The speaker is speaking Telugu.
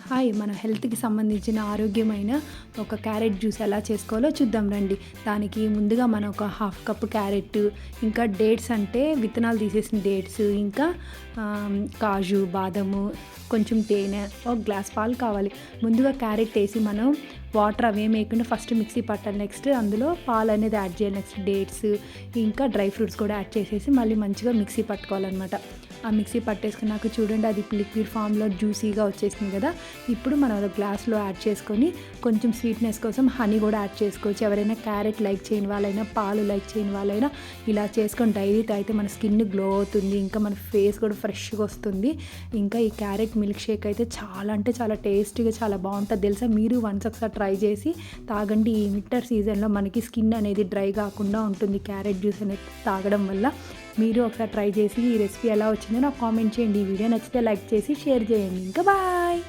హాయ్! మన హెల్త్‌కి సంబంధించిన ఆరోగ్యమైన ఒక క్యారెట్ జ్యూస్ ఎలా చేసుకోవాలో చూద్దాం రండి. దానికి ముందుగా మనం ఒక హాఫ్ కప్ క్యారెట్, ఇంకా డేట్స్ అంటే విత్తనాలు తీసేసిన డేట్స్, ఇంకా కాజు, బాదము, కొంచెం తేనె, ఒక గ్లాస్ పాలు కావాలి. ముందుగా క్యారెట్ వేసి మనం వాటర్ అవేం వేయకుండా ఫస్ట్ మిక్సీ పట్టాలి. నెక్స్ట్ అందులో పాలు అనేది యాడ్ చేయాలి. నెక్స్ట్ డేట్స్, ఇంకా డ్రై ఫ్రూట్స్ కూడా యాడ్ చేసేసి మళ్ళీ మంచిగా మిక్సీ పట్టుకోవాలన్నమాట. ఆ మిక్సీ పట్టేసుకున్నాక చూడండి, అది లిక్విడ్ ఫామ్లో జ్యూసీగా వచ్చేసింది కదా. ఇప్పుడు మనం అది గ్లాస్లో యాడ్ చేసుకొని కొంచెం స్వీట్నెస్ కోసం హనీ కూడా యాడ్ చేసుకోవచ్చు. ఎవరైనా క్యారెట్ లైక్ చేయని వాళ్ళైనా, పాలు లైక్ చేయని వాళ్ళైనా ఇలా చేసుకొని డైలీ తాగితే మన స్కిన్ గ్లో అవుతుంది, ఇంకా మన ఫేస్ కూడా ఫ్రెష్గా వస్తుంది. ఇంకా ఈ క్యారెట్ మిల్క్ షేక్ అయితే చాలా అంటే చాలా టేస్టీగా చాలా బాగుంటుంది తెలుసా. మీరు వన్స్ ఒకసారి ట్రై చేసి తాగండి. ఈ వింటర్ సీజన్లో మనకి స్కిన్ అనేది డ్రై కాకుండా ఉంటుంది క్యారెట్ జ్యూస్ అనేది తాగడం వల్ల. మీరు ఒకసారి ట్రై చేసి ఈ రెసిపీ ఎలా వచ్చిందో నాకు కామెంట్ చేయండి. ఈ వీడియో నచ్చితే లైక్ చేసి షేర్ చేయండి. ఇంకా బాయ్.